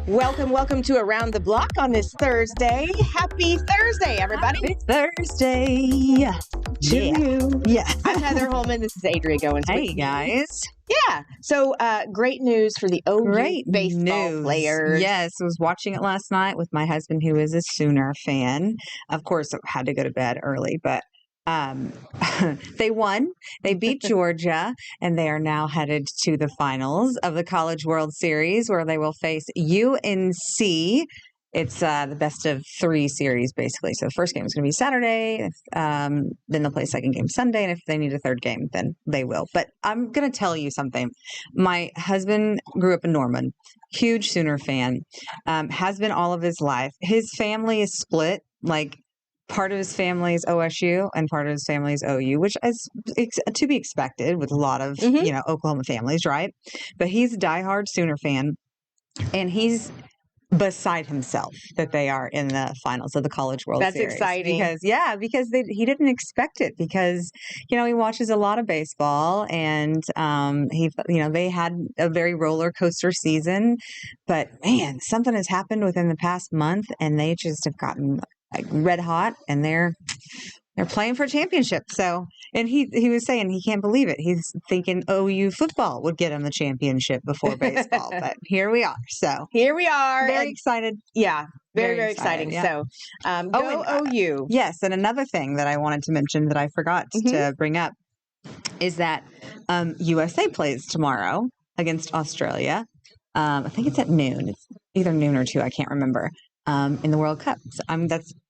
Welcome to Around the Block on this Thursday. Happy Thursday, everybody. It's Thursday. To you. Yeah. I'm Heather Holman. This is Adria Goins. Hey, guys. Yeah. So great news for the OU baseball players. Yes. I was watching it last night with my husband, who is a Sooner fan. Of course, I had to go to bed early, but they won. They beat Georgia, and they are now headed to the finals of the College World Series, where they will face UNC. It's the best of three series, basically. So the first game is going to be Saturday. Then they'll play a second game Sunday. And if they need a third game, then they will. But I'm going to tell you something. My husband grew up in Norman, huge Sooner fan, has been all of his life. His family is split, like part of his family is OSU and part of his family is OU, which is to be expected with a lot of, Oklahoma families, right? But he's a diehard Sooner fan, and he's beside himself that they are in the finals of the College World Series. That's exciting. Because he didn't expect it because, he watches a lot of baseball, and they had a very roller coaster season, but man, something has happened within the past month, and they just have gotten red hot, and they're playing for a championship. So, and he was saying he can't believe it. He's thinking OU football would get him the championship before baseball, but here we are. So here we are. Very excited. Yeah. Very exciting. Yeah. So, go OU. Yes. And another thing that I wanted to mention that I forgot to bring up is that USA plays tomorrow against Australia. I think it's at noon. It's either noon or 2. I can't remember. In the World Cup.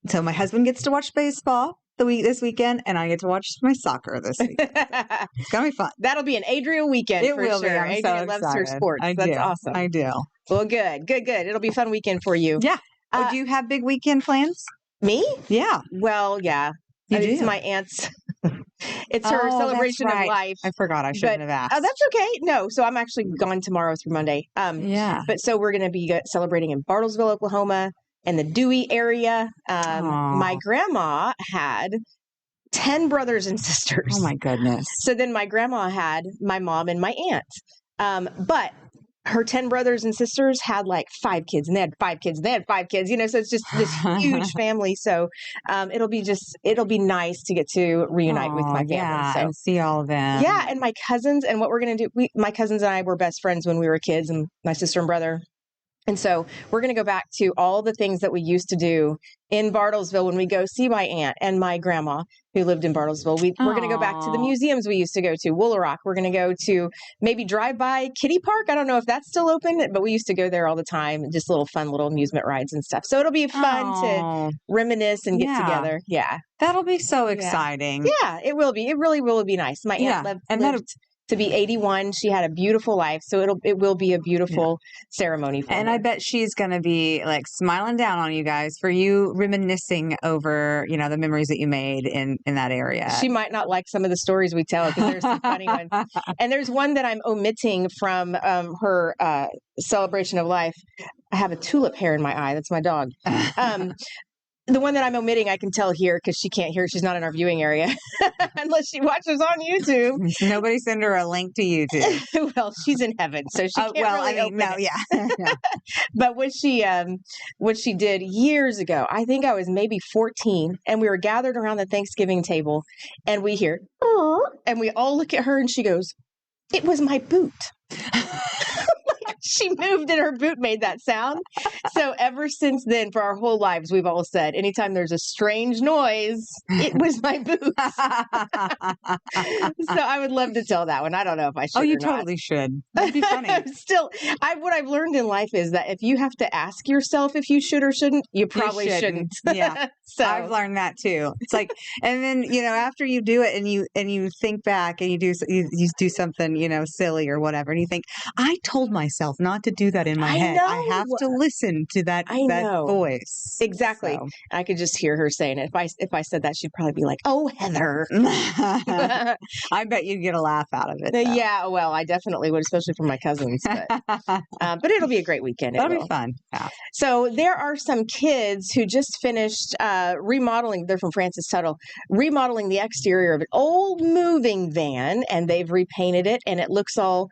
So my husband gets to watch baseball this weekend, and I get to watch my soccer this weekend. It's gonna be fun. That'll be an Adria weekend. It will sure. be. I'm Adria so loves her sports. That's awesome. I do. Well, good. It'll be a fun weekend for you. Yeah. Do you have big weekend plans? Me? Yeah. Well, yeah. It's my aunt's. It's her celebration of life. I forgot. I shouldn't have asked. Oh, that's okay. No, so I'm actually gone tomorrow through Monday. Yeah. But so we're going to be celebrating in Bartlesville, Oklahoma, and the Dewey area. My grandma had 10 brothers and sisters. Oh my goodness. So then my grandma had my mom and my aunt. But her 10 brothers and sisters had like 5 kids, and they had 5 kids, and they had 5 kids, so it's just this huge family. So it'll be nice to get to reunite with my family. Yeah, and see all of them. Yeah, and my cousins, and what we're going to do, my cousins and I were best friends when we were kids, and my sister and brother. And so we're going to go back to all the things that we used to do in Bartlesville when we go see my aunt and my grandma who lived in Bartlesville. We're going to go back to the museums we used to go to, Woolaroc. We're going to go to maybe drive by Kitty Park. I don't know if that's still open, but we used to go there all the time. Just little fun little amusement rides and stuff. So it'll be fun to reminisce and get together. Yeah. That'll be so exciting. Yeah, it will be. It really will be nice. My aunt lived to be 81. She had a beautiful life. So it will be a beautiful ceremony for her. I bet she's going to be like smiling down on you guys for you reminiscing over, the memories that you made in that area. She might not like some of the stories we tell because there's some funny ones. And there's one that I'm omitting from her celebration of life. I have a tulip hair in my eye. That's my dog. The one that I'm omitting, I can tell here because she can't hear. She's not in our viewing area unless she watches on YouTube. Nobody send her a link to YouTube. Well, she's in heaven, so she can't really open it. Yeah. But what she did years ago, I think I was maybe 14, and we were gathered around the Thanksgiving table, and we hear, and we all look at her, and she goes, "It was my boot." She moved and her boot made that sound. So ever since then, for our whole lives, we've all said, anytime there's a strange noise, it was my boot. So I would love to tell that one. I don't know if I should. Oh, you totally should. That'd be funny. Still, what I've learned in life is that if you have to ask yourself if you should or shouldn't, you probably shouldn't. Yeah. So I've learned that too. It's like, and then, after you do it and you think back and you do something, silly or whatever, and you think, I told myself not to do that in my head. I have to listen to that voice. Exactly. So. I could just hear her saying it. If I said that, she'd probably be like, "Oh, Heather." I bet you'd get a laugh out of it. Though. Yeah, well, I definitely would, especially from my cousins. But it'll be a great weekend. It'll be fun. Yeah. So there are some kids who just finished remodeling. They're from Francis Tuttle, remodeling the exterior of an old moving van, and they've repainted it, and it looks all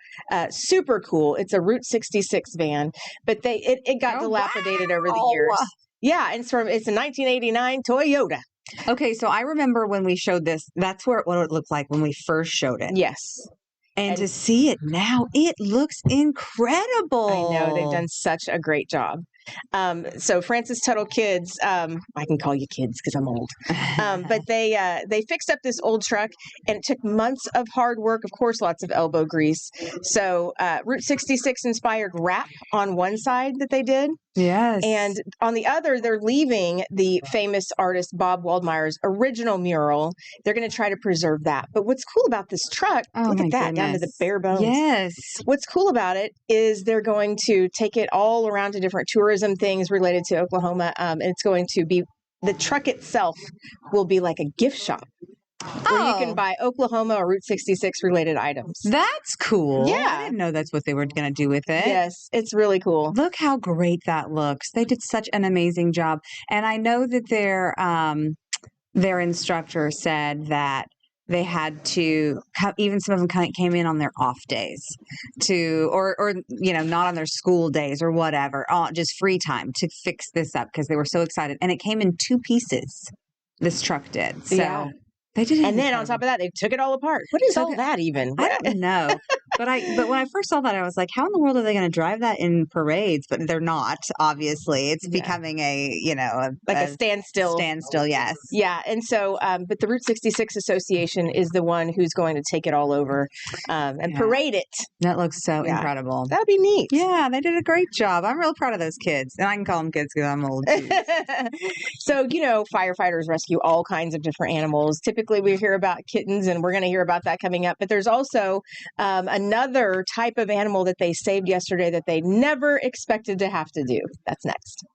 super cool. It's a Route 6 66 van, but it got dilapidated over the wow. years. Yeah, and it's a 1989 Toyota. Okay, so I remember when we showed this, that's what it looked like when we first showed it. Yes. And to see it now, it looks incredible. I know. They've done such a great job. So Francis Tuttle Kids, I can call you kids because I'm old, but they fixed up this old truck, and it took months of hard work. Of course, lots of elbow grease. So Route 66 inspired rap on one side that they did. Yes. And on the other, they're leaving the famous artist Bob Waldmeier's original mural. They're going to try to preserve that. But what's cool about this truck, look at that, down to the bare bones. Yes. What's cool about it is they're going to take it all around to different tourism things related to Oklahoma. And it's going to be, the truck itself will be like a gift shop. Where you can buy Oklahoma or Route 66 related items. That's cool. Yeah. I didn't know that's what they were going to do with it. Yes, it's really cool. Look how great that looks. They did such an amazing job. And I know that their instructor said that they had to, even some of them came in on their off days or not on their school days or whatever, just free time to fix this up because they were so excited. And it came in 2 pieces. This truck did. So. Yeah. They did, and then on top of that, they took it all apart. What is all that even? I don't know. But when I first saw that, I was like, how in the world are they going to drive that in parades? But they're not, obviously. It's becoming a standstill. Standstill, yes. Yeah. And so, but the Route 66 Association is the one who's going to take it all over and parade it. That looks so incredible. That'd be neat. Yeah, they did a great job. I'm real proud of those kids. And I can call them kids because I'm old too. So, firefighters rescue all kinds of different animals. Typically, we hear about kittens, and we're going to hear about that coming up. But there's also another type of animal that they saved yesterday that they never expected to have to do. That's next.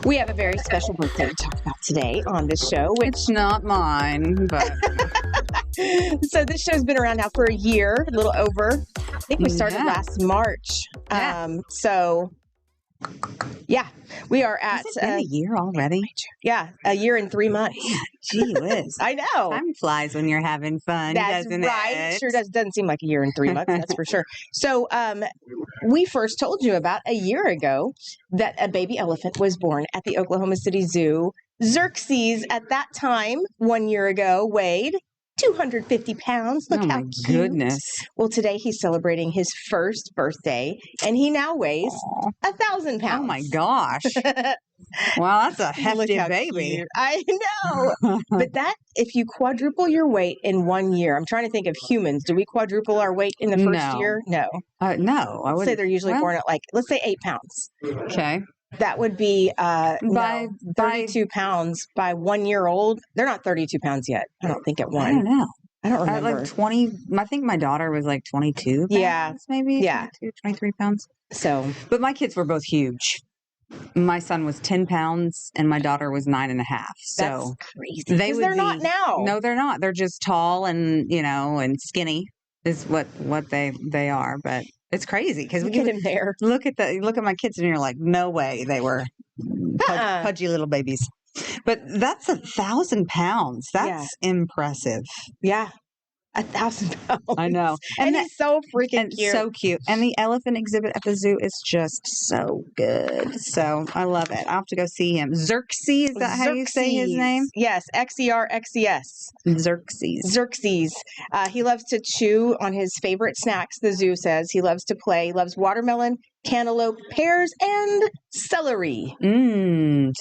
We have a very special birthday to talk about today on this show. It's not mine, but... So this show's been around now for a year, a little over. I think we started last March. We are at... Has it been a year already? Yeah, a year and 3 months. Man, gee whiz. I know. Time flies when you're having fun, doesn't right. it? Sure does. Doesn't seem like a year and 3 months, that's for sure. So we first told you about a year ago that a baby elephant was born at the Oklahoma City Zoo. Xerxes, at that time, 1 year ago, weighed 250 pounds. Look how cute. Goodness. Well, today he's celebrating his first birthday, and he now weighs 1,000 pounds. Oh, my gosh. Wow, that's a hefty baby. Cute. I know. But if you quadruple your weight in 1 year, I'm trying to think of humans. Do we quadruple our weight in the first year? No. No. I would say they're usually born at let's say 8 pounds. Okay. That would be 32 pounds by 1 year old. They're not 32 pounds yet. I don't think at one. I don't know. I don't remember. Like 20. I think my daughter was like 22 pounds, maybe. Yeah. 22, 23 pounds. So, but my kids were both huge. My son was 10 pounds and my daughter was 9.5. So that's crazy. They're not now. No, they're not. They're just tall and, and skinny is what they are. But it's crazy because we get him there. Look at my kids and you're like, no way they were pudgy little babies. But that's 1,000 pounds. That's impressive. Yeah. 1,000 pounds. I know. And he's so freaking cute. So cute. And the elephant exhibit at the zoo is just so good. So I love it. I'll have to go see him. Xerxes, is that how you say his name? Yes. Xerxes. Xerxes. He loves to chew on his favorite snacks, the zoo says. He loves to play. He loves watermelon, cantaloupe, pears, and celery.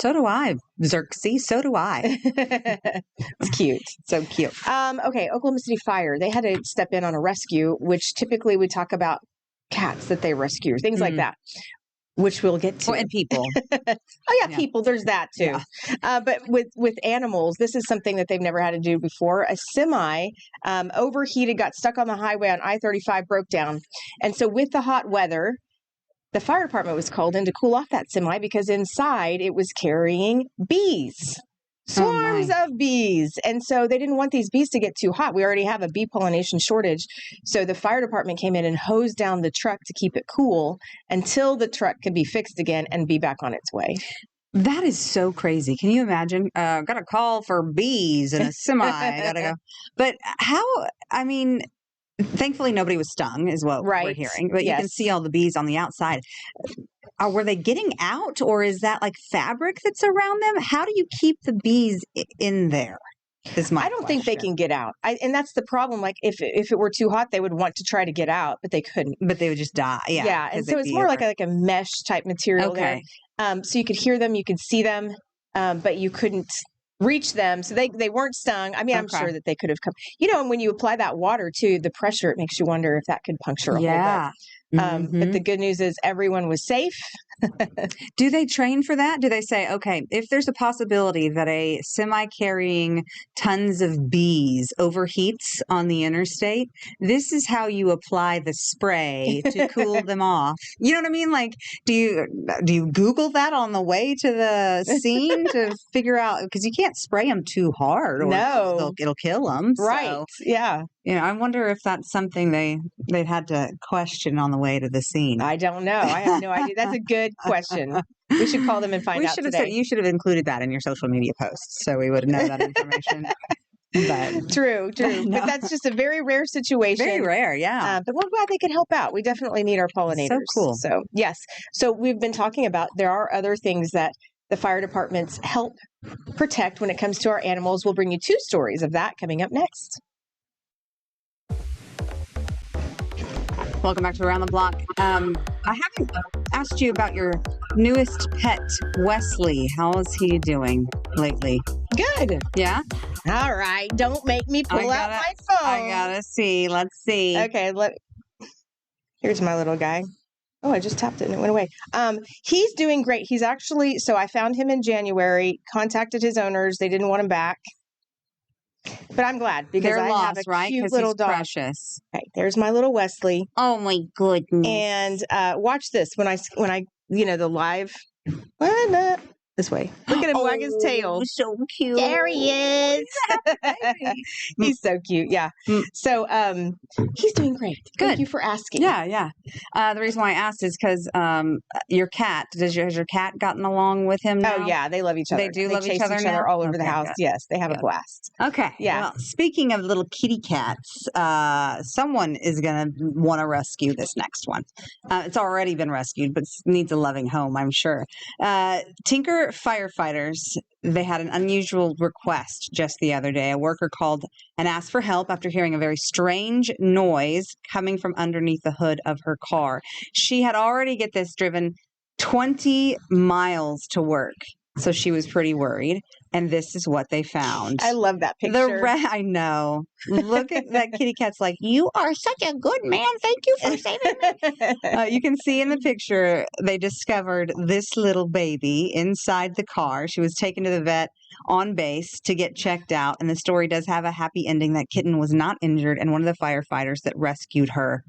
So do I. Xerxes, so do I. It's cute. So cute. Okay, Oklahoma City Fire. They had to step in on a rescue, which typically we talk about cats that they rescue, things like that, which we'll get to. And people. People. There's that too. Yeah. But with animals, this is something that they've never had to do before. A semi overheated, got stuck on the highway on I-35, broke down. And so with the hot weather, the fire department was called in to cool off that semi because inside it was carrying bees. Swarms of bees. And so they didn't want these bees to get too hot. We already have a bee pollination shortage. So the fire department came in and hosed down the truck to keep it cool until the truck could be fixed again and be back on its way. That is so crazy. Can you imagine? Got a call for bees in a semi. Gotta go. But Thankfully, nobody was stung, is what we're Right. hearing. But you can Yes. see all the bees on the outside. Were they getting out, or is that like fabric that's around them? How do you keep the bees in there? Is my I don't think they question. can get out. And that's the problem. Like if it were too hot, they would want to try to get out, but they couldn't. But they would just die. Yeah. Yeah. And 'cause so they'd it's be more over- like a mesh type material Okay. there. So you could hear them, you could see them, but you couldn't reach them. So they weren't stung. I mean, I'm Okay. sure that they could have come. And when you apply that water too, the pressure, it makes you wonder if that could puncture a hole. Yeah. But the good news is everyone was safe. Do they train for that? Do they say, okay, if there's a possibility that a semi carrying tons of bees overheats on the interstate, this is how you apply the spray to cool them off? You know what I mean? Like, do you Google that on the way to the scene to figure out, because you can't spray them too hard or No. it'll kill them. Right. So, Yeah. I wonder if that's something they'd had to question on the way to the scene. I don't know. I have no idea. That's a good question. We should call them and find out today. You should have included that in your social media posts so we would know that information. But True. No. But that's just a very rare situation. Very rare, yeah. But we're glad they could help out. We definitely need our pollinators. So cool. So, yes. So we've been talking about there are other things that the fire departments help protect when it comes to our animals. We'll bring you 2 stories of that coming up next. Welcome back to Around the Block. I haven't asked you about your newest pet, Wesley. How is he doing lately? Good. Yeah? All right. Don't make me pull out my phone. I gotta see. Let's see. Okay. Here's my little guy. Oh, I just tapped it and it went away. He's doing great. He's actually, so I found him in January, contacted his owners. They didn't want him back. But I'm glad because They're I lost, have a right? cute 'Cause little he's dog. precious. Okay, there's my little Wesley. Oh my goodness. And watch this when I the live. This way. Look at him wag his tail. So cute. There he is. He's so cute. Yeah. Mm. So he's doing great. Thank Good. you for asking. Yeah. The reason why I asked is because your cat, has your cat gotten along with him now? Oh yeah, they love each other. They do love chase each other now? all over the Okay, house. good. Yes, they have a Good. blast. Okay. Yeah. Well, speaking of little kitty cats, someone is going to want to rescue this next one. It's already been rescued, but needs a loving home, I'm sure. Tinker firefighters, they had an unusual request just the other day. A worker called and asked for help after hearing a very strange noise coming from underneath the hood of her car. She had already, get this, driven 20 miles to work. So she was pretty worried. And this is what they found. I love that picture. I know. Look at that kitty cat's like, you are such a good man. Thank you for saving me. You can see in the picture, they discovered this little baby inside the car. She was taken to the vet on base to get checked out. And the story does have a happy ending. That kitten was not injured. And one of the firefighters that rescued her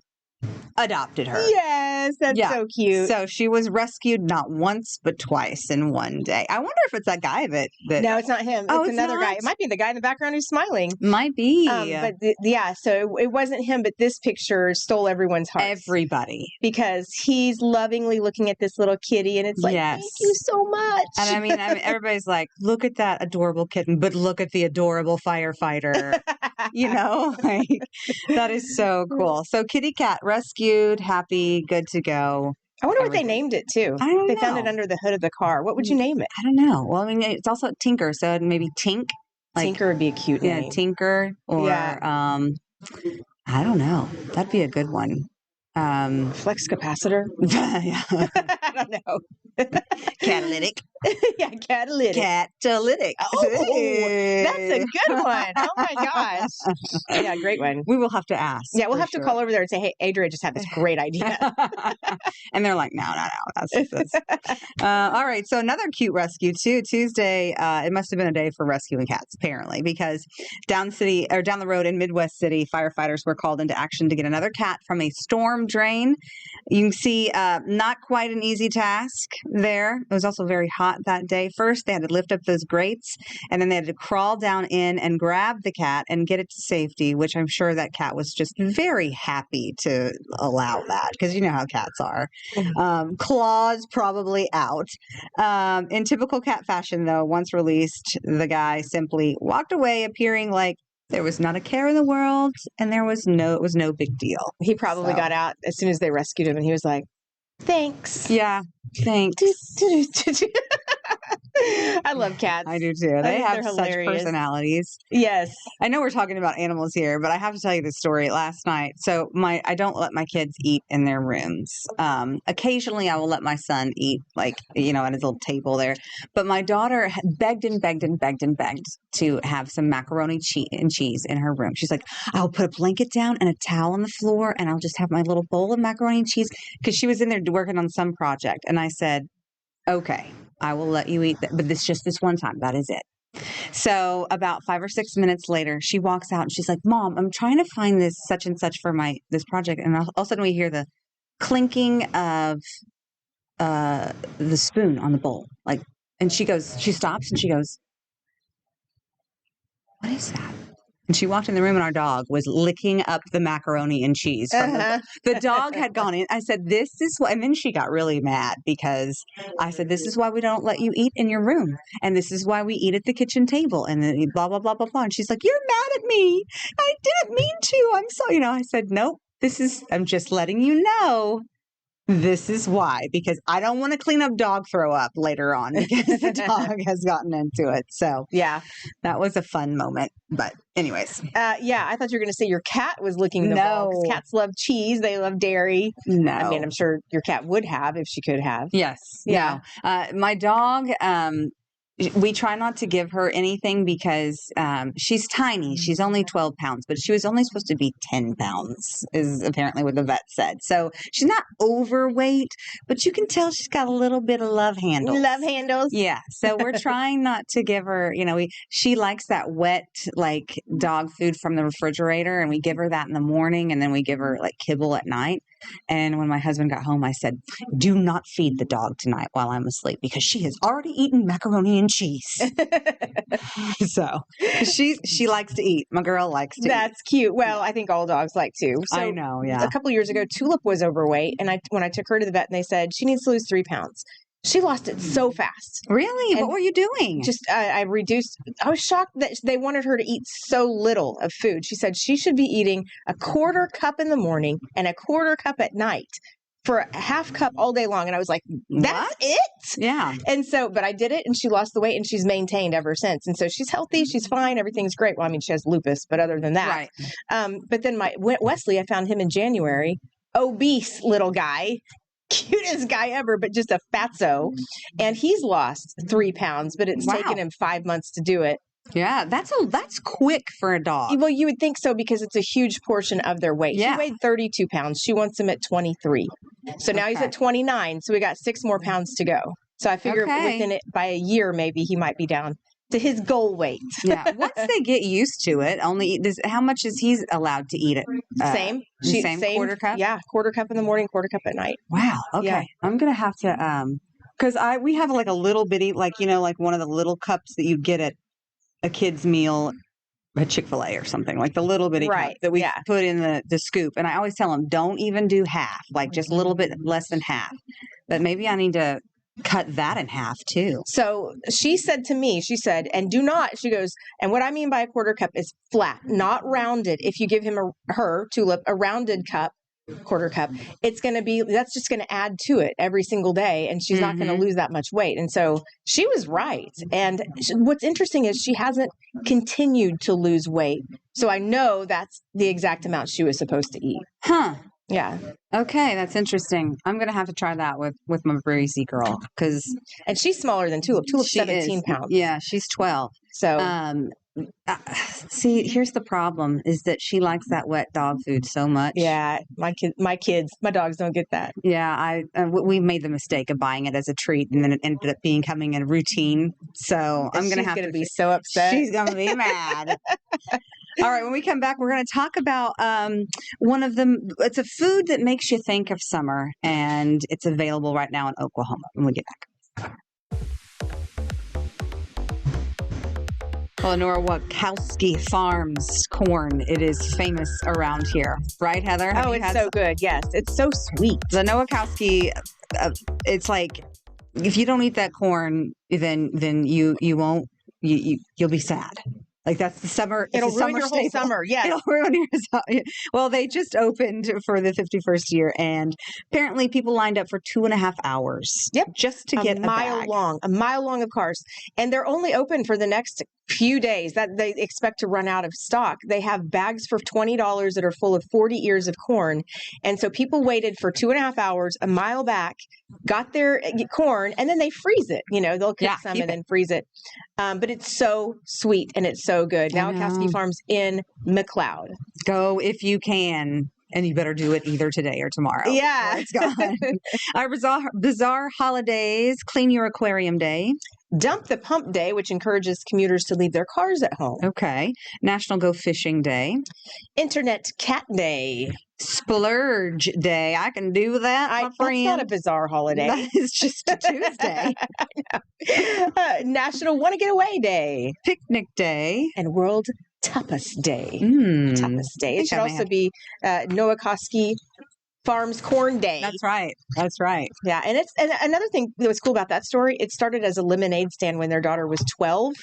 adopted her. Yes, that's so cute. So she was rescued not once but twice in one day. I wonder if it's that guy that No, it's not him. Oh, it's another guy. not? It might be the guy in the background who's smiling. Might be. So it wasn't him, but this picture stole everyone's heart. Everybody. Because he's lovingly looking at this little kitty and it's like, Yes. thank you so much. And I mean, everybody's like, look at that adorable kitten, but look at the adorable firefighter. Like, that is so cool. So kitty cat rescued, happy, good to go. I wonder what they named it too. I don't They know. found it under the hood of the car. What would you name it? I don't know. Well, I mean, it's also Tinker, so maybe Tink. Like, Tinker would be a cute name. Yeah, Tinker or I don't know. That'd be a good one. Flex capacitor. Yeah. I don't know. Catalytic. Yeah, catalytic. Catalytic. Oh, that's a good one. Oh my gosh. Yeah, great one. We will have to ask. Yeah, we'll have to call over there and say, hey, Adria just had this great idea. And they're like, no. That's all right. So another cute rescue too. Tuesday, it must have been a day for rescuing cats, apparently, because down the road in Midwest City, firefighters were called into action to get another cat from a storm drain. You can see not quite an easy task there. It was also very hot that day. First, they had to lift up those grates, and then they had to crawl down in and grab the cat and get it to safety, which I'm sure that cat was just very happy to allow that, because you know how cats are. Claws probably out. In typical cat fashion, though, once released, the guy simply walked away, appearing like There was not a care in the world, and it was no big deal. He probably So. got out as soon as they rescued him, and he was like, "Thanks." Yeah, thanks. I love cats. I do too. They think have they're such hilarious. personalities. Yes. I know we're talking about animals here, but I have to tell you this story last night. So I don't let my kids eat in their rooms. Occasionally I will let my son eat, like, at his little table there. But my daughter begged and begged and begged and begged to have some macaroni and cheese in her room. She's like, I'll put a blanket down and a towel on the floor, and I'll just have my little bowl of macaroni and cheese, because she was in there working on some project. And I said, okay, I will let you eat that, but this one time. That is it. So about 5 or 6 minutes later, she walks out and she's like, Mom, I'm trying to find this such and such for this project. And all of a sudden we hear the clinking of the spoon on the bowl. And she stops and she goes, what is that? And she walked in the room and our dog was licking up the macaroni and cheese. From the dog had gone in. I said, this is what, and then she got really mad because I said, this is why we don't let you eat in your room. And this is why we eat at the kitchen table. And then blah, blah, blah, blah, blah. And she's like, you're mad at me. I didn't mean to. I'm so, I said, nope, I'm just letting you know. This is why, because I don't want to clean up dog throw up later on because the dog has gotten into it. So yeah, that was a fun moment. But anyways. Yeah, I thought you were going to say your cat was licking the bowl. 'Cause cats love cheese. They love dairy. No. I mean, I'm sure your cat would have if she could have. Yes. Yeah. No. My dog, we try not to give her anything because she's tiny. She's only 12 pounds, but she was only supposed to be 10 pounds, is apparently what the vet said. So she's not overweight, but you can tell she's got a little bit of love handles. Love handles. Yeah. So we're trying not to give her, she likes that wet, like, dog food from the refrigerator, and we give her that in the morning, and then we give her, like, kibble at night. And when my husband got home, I said, do not feed the dog tonight while I'm asleep because she has already eaten macaroni and cheese. So she likes to eat. My girl likes to That's eat. Cute. Well, I think all dogs like to. So I know, yeah. A couple years ago, Tulip was overweight. And when I took her to the vet, and they said she needs to lose 3 pounds. She lost it so fast. Really? And what were you doing? Just I reduced. I was shocked that they wanted her to eat so little of food. She said she should be eating a quarter cup in the morning and a quarter cup at night for a half cup all day long. And I was like, that's it? Yeah. And so, but I did it and she lost the weight and she's maintained ever since. And so she's healthy. She's fine. Everything's great. Well, I mean, she has lupus, but other than that. Right. But then Wesley, I found him in January, obese little guy. Cutest guy ever, but just a fatso. And he's lost 3 pounds, but it's taken him 5 months to do it. Yeah, that's quick for a dog. Well, you would think so because it's a huge portion of their weight. Yeah. He weighed 32 pounds. She wants him at 23. So now he's at 29. So we got 6 more pounds to go. So I figure within it by a year, maybe he might be down to his goal weight. Yeah. Once they get used to it, how much is he allowed to eat it? Same quarter cup? Yeah. Quarter cup in the morning, quarter cup at night. Wow. Okay. Yeah. I'm going to have to, because we have like a little bitty, like one of the little cups that you get at a kid's meal at Chick-fil-A or something, like the little bitty cup that we put in the scoop. And I always tell them, don't even do half, like just a little bit less than half. But maybe I need to cut that in half too. So she said to me, she goes, and what I mean by a quarter cup is flat, not rounded. If you give him Tulip, a rounded cup, quarter cup, that's just going to add to it every single day. And she's not going to lose that much weight. And so she was right. And what's interesting is she hasn't continued to lose weight. So I know that's the exact amount she was supposed to eat. Huh. Yeah. Okay, that's interesting. I'm going to have to try that with my breezy girl and she's smaller than Tulip. Tulip's 17 pounds. Yeah, she's 12. So see, here's the problem is that she likes that wet dog food so much. Yeah, my dogs don't get that. Yeah, we made the mistake of buying it as a treat, and then it ended up becoming a routine. So I'm going to be so upset. She's going to be mad. All right, when we come back, we're going to talk about one of them. It's a food that makes you think of summer, and it's available right now in Oklahoma when we get back. Well, Nora Wachowski Farms corn. It is famous around here, right, Heather? Oh, it's so good. Yes, it's so sweet. The Nowakowski, it's like if you don't eat that corn, then you won't. You'll be sad. Like that's the summer. It's It'll a ruin summer your whole staple. summer. Yes. It'll ruin your summer. Well, they just opened for the 51st year, and apparently people lined up for 2.5 hours. Yep. Just to get a mile bag. a mile long of cars. And they're only open for the next few days that they expect to run out of stock. They have bags for $20 that are full of 40 ears of corn. And so people waited for 2.5 hours, a mile back, got their corn, and then they freeze it. They'll cook some and then freeze it. But it's so sweet and it's so good. Nowakowski Farms in McLeod. Go if you can. And you better do it either today or tomorrow. Yeah. It's gone. Our bizarre holidays, Clean Your Aquarium Day. Dump the Pump Day, which encourages commuters to leave their cars at home. Okay. National Go Fishing Day. Internet Cat Day. Splurge Day. I can do that, my friend. That's not a bizarre holiday. That is just a Tuesday. National Want to Get Away Day. Picnic Day. And World Tapas Day. Tapas Day. It should also be Nowakowski Farms Corn Day. That's right. That's right. Yeah. And another thing that was cool about that story, it started as a lemonade stand when their daughter was 12.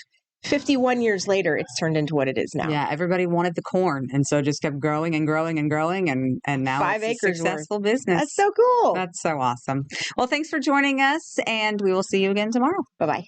51 years later, it's turned into what it is now. Yeah, everybody wanted the corn, and so it just kept growing and growing and growing, and now 5 it's acres a successful business. That's so cool. That's so awesome. Well, thanks for joining us, and we will see you again tomorrow. Bye-bye.